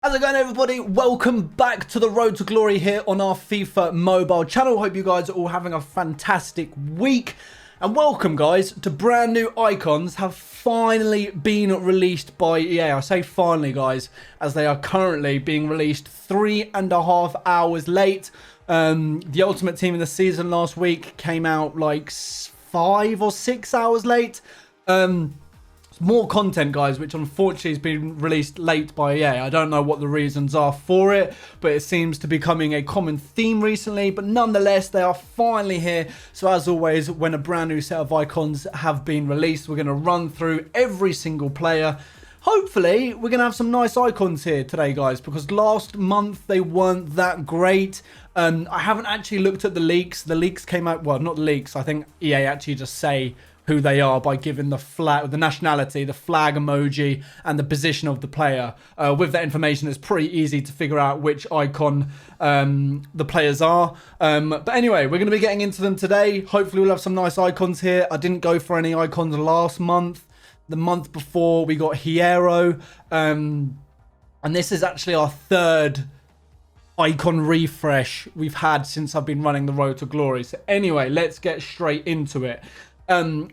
How's it going, everybody? Welcome back to the Road to Glory here on our FIFA mobile channel. Hope you guys are all having a fantastic week. And welcome, guys, to brand new icons have finally been released by EA. I say finally, guys, as they are currently being released 3.5 hours late. The Ultimate Team in the season last week came out like 5 or 6 hours late. More content, guys, which unfortunately has been released late by EA. I don't know what the reasons are for it, but it seems to be becoming a common theme recently. But nonetheless, they are finally here. So as always, when a brand new set of icons have been released, we're going to run through every single player. Hopefully, we're going to have some nice icons here today, guys, because last month they weren't that great. I haven't actually looked at the leaks. The leaks came out, well, not the leaks. I think EA actually just say who they are by giving the flag, the nationality, the flag emoji, and the position of the player. With that information, it's pretty easy to figure out which icon the players are. But anyway, we're going to be getting into them today. Hopefully, we'll have some nice icons here. I didn't go for any icons last month. The month before, we got Hierro. And this is actually our third icon refresh we've had since I've been running the Road to Glory. So anyway, let's get straight into it.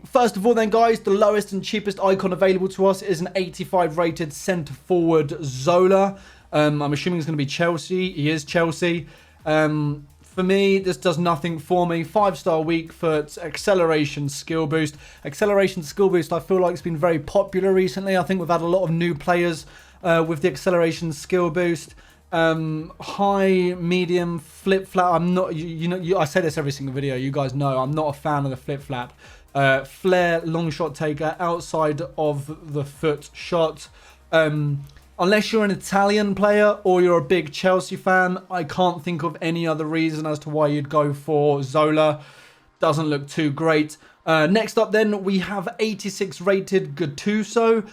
First of all then, guys, the lowest and cheapest icon available to us is an 85 rated centre forward Zola. I'm assuming it's going to be Chelsea. He is Chelsea. For me, this does nothing for me. 5-star weak foot, acceleration, skill boost. Acceleration, skill boost, I feel like it's been very popular recently. I think we've had a lot of new players with the acceleration, skill boost. High, medium, flip flap. I'm not, I say this every single video. You guys know I'm not a fan of the flip flap. Flare, long shot taker, outside of the foot shot. Unless you're an Italian player or you're a big Chelsea fan, I can't think of any other reason as to why you'd go for Zola. Doesn't look too great. Next up then, we have 86 rated Gattuso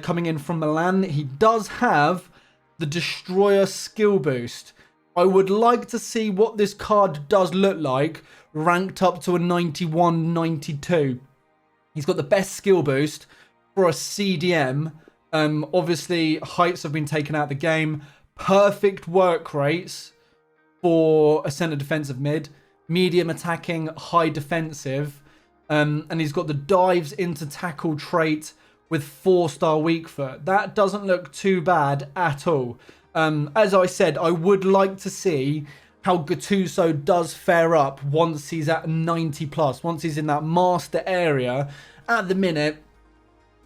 coming in from Milan. He does have the Destroyer skill boost. I would like to see what this card does look like ranked up to a 91, 92. He's got the best skill boost for a CDM. Obviously, heights have been taken out of the game. Perfect work rates for a centre defensive mid. Medium attacking, high defensive. And he's got the dives into tackle trait with 4-star weak foot. That doesn't look too bad at all. As I said, I would like to see how Gattuso does fare up once he's at 90 plus, once he's in that master area. At the minute,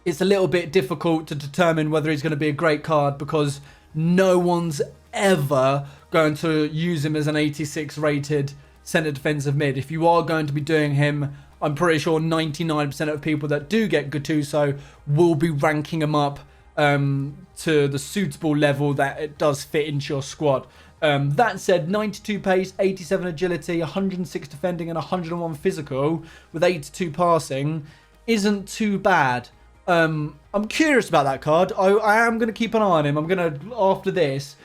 it's a little bit difficult to determine whether he's going to be a great card because no one's ever going to use him as an 86 rated centre defensive mid. If you are going to be doing him, I'm pretty sure 99% of people that do get Gattuso will be ranking him up to the suitable level that it does fit into your squad. That said, 92 pace, 87 agility, 106 defending and 101 physical with 82 passing isn't too bad. I'm curious about that card. I am going to keep an eye on him. I'm going to, after this,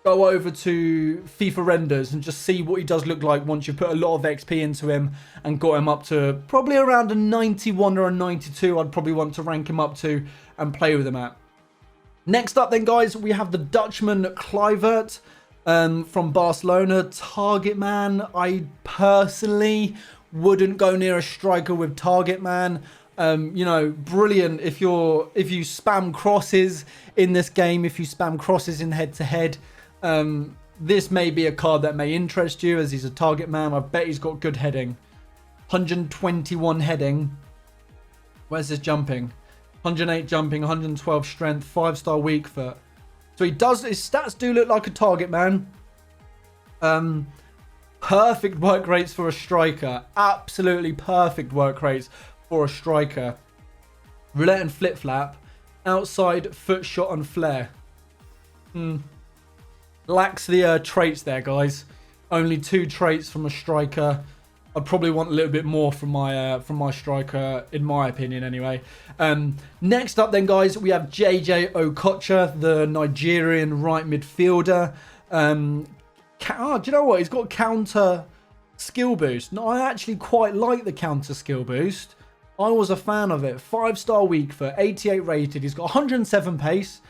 go over to FIFA renders and just see what he does look like once you put a lot of XP into him and got him up to probably around a 91 or a 92. I'd probably want to rank him up to and play with him at. Next up then, guys, we have the Dutchman KLUIVERT from Barcelona. Target man. I personally wouldn't go near a striker with target man. You know, brilliant if you spam crosses in this game, if you spam crosses in head-to-head. This may be a card that may interest you as he's a target man. I bet he's got good heading. 121 heading. Where's his jumping? 108 jumping, 112 strength, 5-star weak foot. So his stats do look like a target man. Perfect work rates for a striker. Absolutely perfect work rates for a striker. Roulette and flip flap. Outside, foot shot and flare. Lacks the traits there, guys. Only 2 traits from a striker. I'd probably want a little bit more from my striker, in my opinion, anyway. Next up, then, guys, we have JJ Okocha, the Nigerian right midfielder. Do you know what? He's got counter skill boost. No, I actually quite like the counter skill boost. I was a fan of it. 5-star weak foot, 88 rated. He's got 107 pace,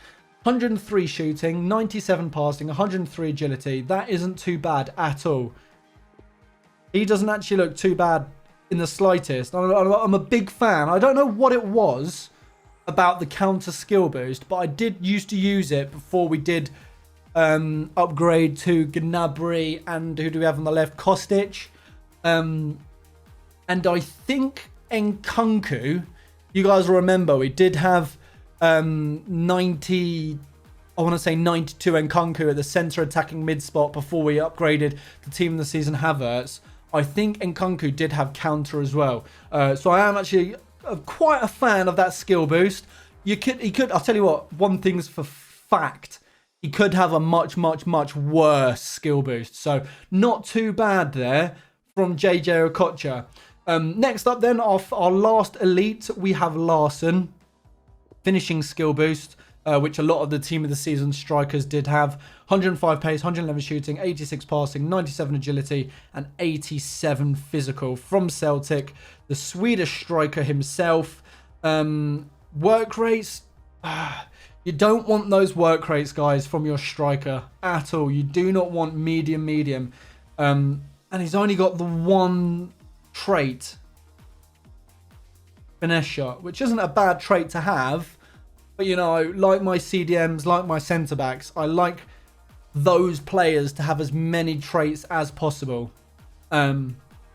103 shooting, 97 passing, 103 agility. That isn't too bad at all. He doesn't actually look too bad in the slightest. I'm a big fan. I don't know what it was about the counter skill boost, but I did used to use it before we did upgrade to Gnabry and who do we have on the left? Kostic. And I think Nkunku, you guys will remember, we did have 92 Nkunku at the centre attacking mid spot before we upgraded to team of the season Havertz. I think Nkunku did have counter as well. So I am actually quite a fan of that skill boost. He could, I'll tell you what, one thing's for fact, he could have a much worse skill boost. So not too bad there from JJ Okocha. Next up then, our last elite, we have Larson. Finishing skill boost, which a lot of the team of the season strikers did have. 105 pace, 111 shooting, 86 passing, 97 agility, and 87 physical from Celtic. The Swedish striker himself. Work rates, you don't want those work rates, guys, from your striker at all. You do not want medium. And he's only got the one trait, finesse shot, which isn't a bad trait to have. But, you know, like my CDMs, like my centre-backs, I like those players to have as many traits as possible. But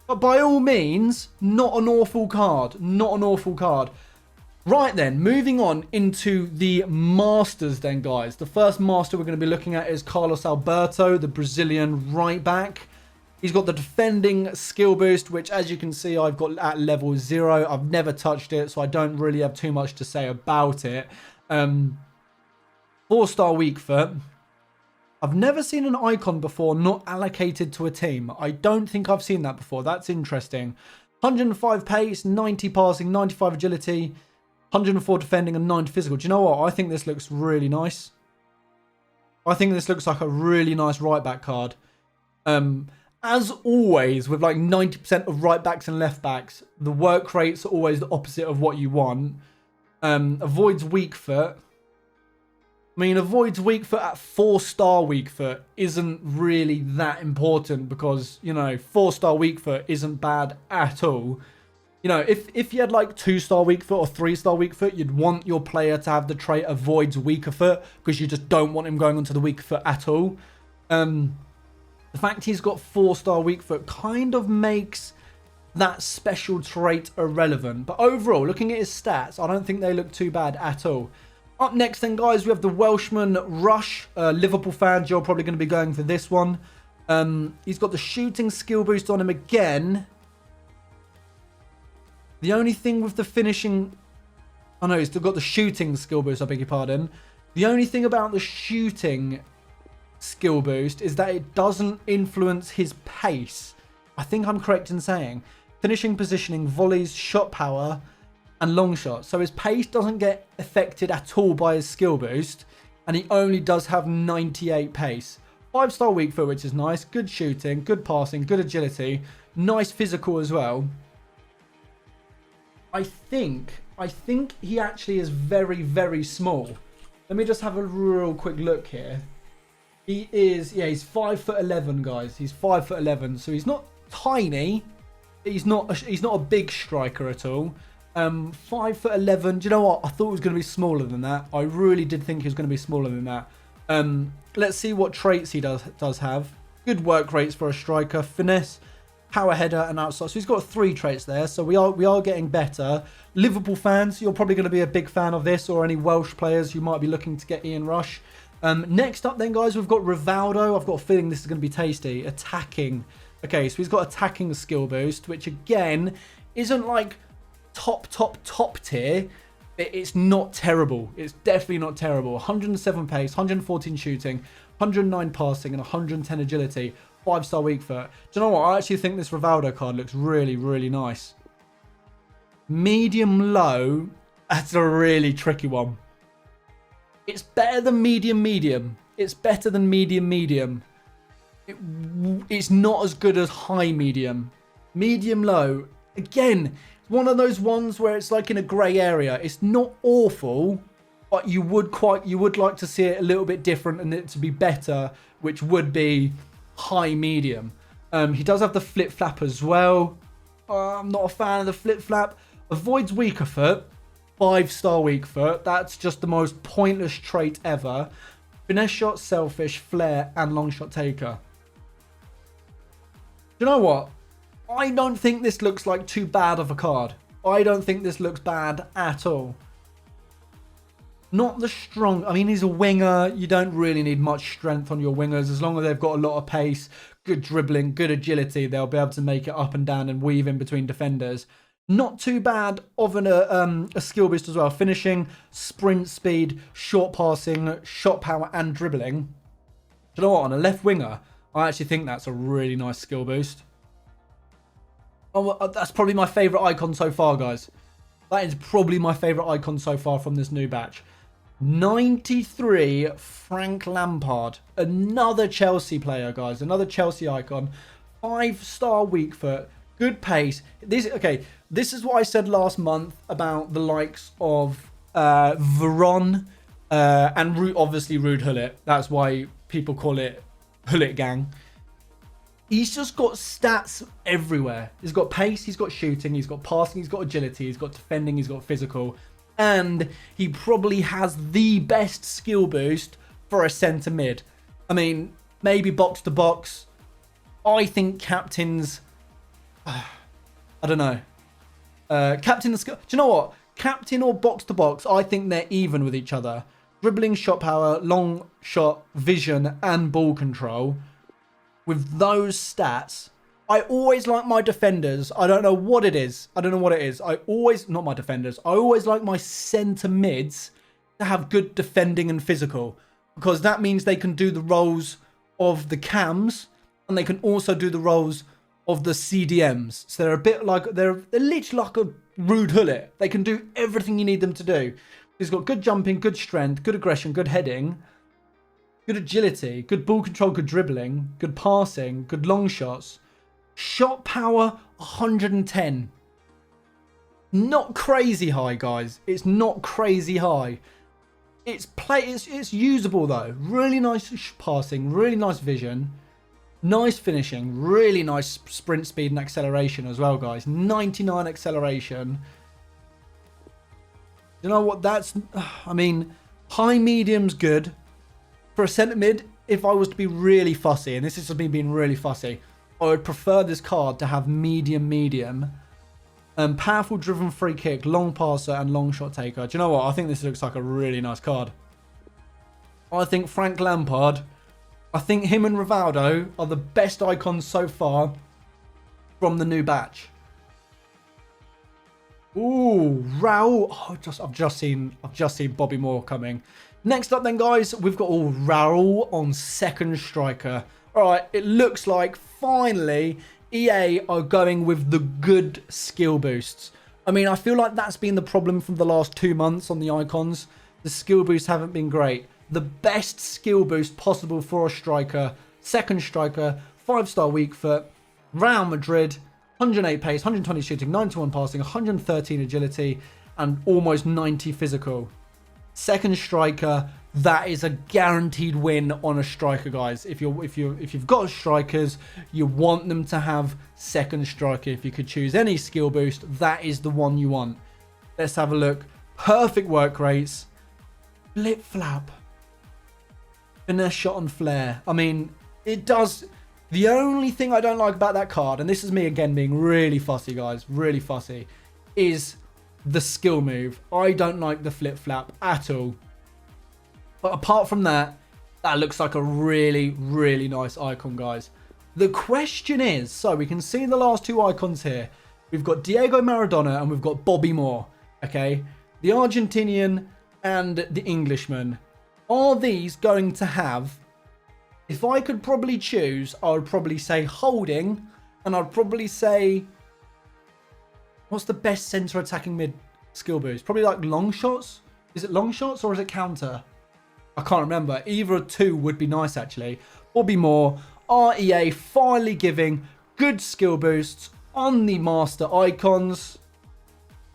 by all means, not an awful card. Not an awful card. Right then, moving on into the Masters then, guys. The first Master we're going to be looking at is Carlos Alberto, the Brazilian right back. He's got the defending skill boost, which as you can see, I've got at level 0. I've never touched it, so I don't really have too much to say about it. 4-star weak foot. I've never seen an icon before not allocated to a team. I don't think I've seen that before. That's interesting. 105 pace, 90 passing, 95 agility, 104 defending, and 90 physical. Do you know what? I think this looks really nice. I think this looks like a really nice right back card. As always, with like 90% of right backs and left backs, the work rates are always the opposite of what you want. Avoids weak foot. I mean, avoids weak foot at 4-star weak foot isn't really that important because, you know, 4-star weak foot isn't bad at all. You know, if you had like 2-star weak foot or 3-star weak foot, you'd want your player to have the trait avoids weaker foot because you just don't want him going onto the weaker foot at all. The fact he's got 4-star weak foot kind of makes that special trait irrelevant. But overall, looking at his stats, I don't think they look too bad at all. Up next then, guys, we have the Welshman Rush. Liverpool fans, you're probably going to be going for this one. He's got the shooting skill boost on him again. The only thing with the finishing... Oh no, he's still got the shooting skill boost, I beg your pardon. The only thing about the shooting skill boost is that it doesn't influence his pace. I think I'm correct in saying. Finishing, positioning, volleys, shot power, and long shots. So his pace doesn't get affected at all by his skill boost. And he only does have 98 pace. 5-star weak foot, which is nice. Good shooting, good passing, good agility. Nice physical as well. I think he actually is very small. Let me just have a real quick look here. He is, yeah, he's 5'11", guys. He's 5'11", so he's not tiny. He's not a big striker at all. 5'11". Do you know what? I thought it was going to be smaller than that. I really did think he was going to be smaller than that. Let's see what traits he does have. Good work rates for a striker. Finesse, power header, and outside. So he's got 3 traits there. So we are getting better. Liverpool fans, you're probably going to be a big fan of this, or any Welsh players who might be looking to get Ian Rush. Next up then, guys, we've got Rivaldo. I've got a feeling this is going to be tasty. Attacking. Okay, so he's got attacking skill boost, which again isn't like top tier. It's not terrible. It's definitely not terrible. 107 pace, 114 shooting, 109 passing, and 110 agility. 5-star weak foot. Do you know what? I actually think this Rivaldo card looks really nice. Medium low, that's a really tricky one. It's better than medium. It's better than medium. It's not as good as high medium. Medium low, again, one of those ones where it's like in a grey area. It's not awful, but you would like to see it a little bit different and it to be better, which would be high medium. He does have the flip flap as well. I'm not a fan of the flip flap. Avoids weaker foot. 5-star weak foot. That's just the most pointless trait ever. Finesse shot, selfish, flair, and long shot taker. You know what? I don't think this looks like too bad of a card. I don't think this looks bad at all. Not the strong. I mean, he's a winger. You don't really need much strength on your wingers. As long as they've got a lot of pace, good dribbling, good agility, they'll be able to make it up and down and weave in between defenders. Not too bad of a skill boost as well. Finishing, sprint speed, short passing, shot power, and dribbling. Do you know what? On a left winger, I actually think that's a really nice skill boost. Oh, that's probably my favourite icon so far, guys. That is probably my favourite icon so far from this new batch. 93 Frank Lampard. Another Chelsea player, guys. Another Chelsea icon. 5-star weak foot. Good pace. This is what I said last month about the likes of Veron and obviously Ruud Gullit. That's why people call it Gullit Gang. He's just got stats everywhere. He's got pace, he's got shooting, he's got passing, he's got agility, he's got defending, he's got physical. And he probably has the best skill boost for a centre mid. I mean, maybe box to box. I think captains... I don't know. Captain... Do you know what? Captain or box to box, I think they're even with each other. Dribbling, shot power, long shot, vision, and ball control. With those stats, I always like my defenders. I don't know what it is. Not my defenders. I always like my centre mids to have good defending and physical. Because that means they can do the roles of the cams. And they can also do the roles of the CDMs. So they're a bit like, they're literally like a Ruud Gullit. They can do everything you need them to do. He's got good jumping, good strength, good aggression, good heading. Good agility, good ball control, good dribbling, good passing, good long shots. Shot power, 110. Not crazy high, guys. It's not crazy high. It's usable, though. Really nice passing, really nice vision. Nice finishing, really nice sprint speed and acceleration as well, guys. 99 acceleration. You know what? That's... I mean, high medium's good. For a centre mid, if I was to be really fussy, and this is just me being really fussy, I would prefer this card to have medium. Powerful driven free kick, long passer, and long shot taker. Do you know what? I think this looks like a really nice card. I think Frank Lampard, I think him and Rivaldo are the best icons so far from the new batch. Ooh, Raul. Oh, I've just seen Bobby Moore coming. Next up then, guys, we've got Raul on second striker. All right, it looks like finally EA are going with the good skill boosts. I mean, I feel like that's been the problem from the last 2 months on the icons. The skill boosts haven't been great. The best skill boost possible for a striker, second striker, 5-star weak foot, Real Madrid, 108 pace, 120 shooting, 91 passing, 113 agility, and almost 90 physical. Second striker, that is a guaranteed win on a striker, guys. If you've got strikers, you want them to have second striker. If you could choose any skill boost, that is the one you want. Let's have a look. Perfect work rates. Flip flap. Finesse shot and flair. I mean, it does. The only thing I don't like about that card, and this is me again being really fussy, guys, really fussy, is the skill move. I don't like the flip flap at all. But apart from that, that looks like a really, really nice icon, guys. The question is, so we can see the last two icons here. We've got Diego Maradona and we've got Bobby Moore. Okay, the Argentinian and the Englishman. Are these going to have... If I could probably choose, I would probably say holding, and I'd probably say... What's the best centre attacking mid skill boost? Probably like long shots? Is it long shots or is it counter? I can't remember. Either of two would be nice, actually. Bobby Moore, REA finally giving good skill boosts on the master icons.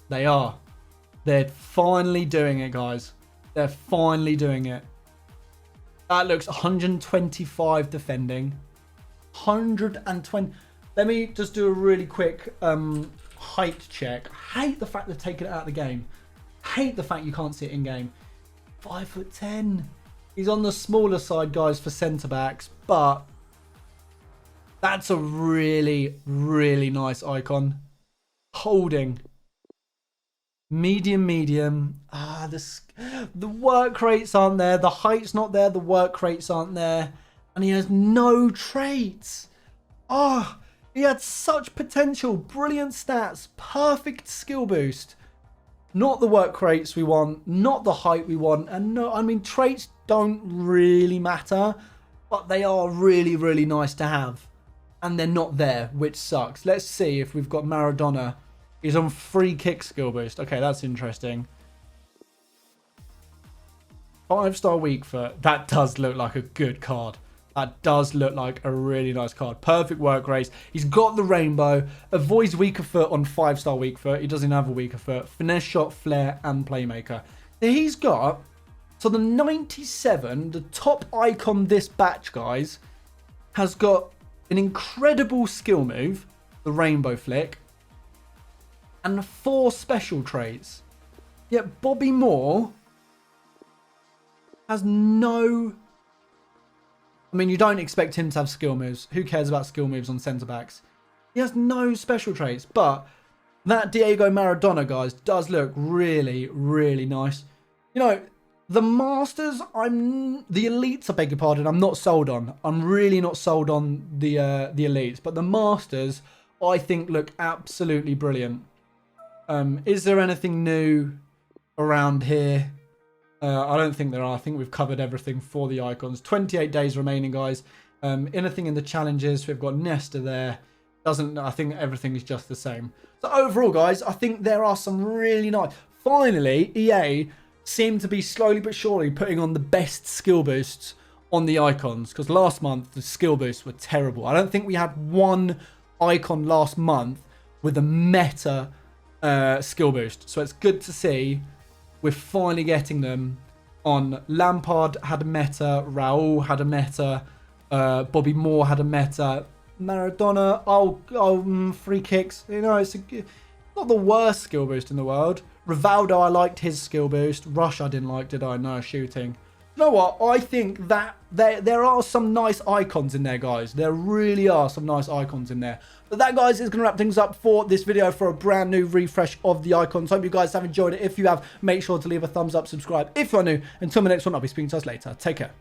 They are. They're finally doing it, guys. They're finally doing it. That looks 125 defending. 120. Let me just do a really quick height check. Hate the fact they've taken it out of the game. Hate the fact you can't see it in game. 5'10". He's on the smaller side, guys, for centre backs, but that's a really, really nice icon. Holding. Medium. The work rates aren't there. The height's not there. The work rates aren't there. And he has no traits. He had such potential. Brilliant stats. Perfect skill boost. Not the work rates we want. Not the height we want. And no, I mean, traits don't really matter. But they are really, really nice to have. And they're not there, which sucks. Let's see if we've got Maradona. He's on free kick skill boost. Okay, that's interesting. 5-star weak foot. That does look like a good card. That does look like a really nice card. Perfect work rates. He's got the rainbow. Avoids weaker foot on 5-star weak foot. He doesn't have a weaker foot. Finesse shot, flair, and playmaker. So he's got... So the 97, the top icon this batch, guys, has got an incredible skill move. The rainbow flick. And 4 special traits. Yet Bobby Moore has no... I mean, you don't expect him to have skill moves. Who cares about skill moves on centre-backs? He has no special traits. But that Diego Maradona, guys, does look really, really nice. You know, the Masters, the Elites, I beg your pardon, I'm not sold on. I'm really not sold on the Elites. But the Masters, I think, look absolutely brilliant. Is there anything new around here? I don't think there are. I think we've covered everything for the icons. 28 days remaining, guys. Anything in the challenges? We've got Nesta there. I think everything is just the same. So overall, guys, I think there are some really nice... Finally, EA seem to be slowly but surely putting on the best skill boosts on the icons. Because last month, the skill boosts were terrible. I don't think we had one icon last month with a meta... skill boost. So it's good to see we're finally getting them on. Lampard had a meta, Raul had a meta, Bobby Moore had a meta, Maradona, free kicks. You know, it's not the worst skill boost in the world. Rivaldo, I liked his skill boost. Rush, I didn't like, did I? No, shooting. You know what? I think that there are some nice icons in there, guys. There really are some nice icons in there. But that, guys, is going to wrap things up for this video for a brand new refresh of the icons. Hope you guys have enjoyed it. If you have, make sure to leave a thumbs up, subscribe if you're new. Until the next one, I'll be speaking to us later. Take care.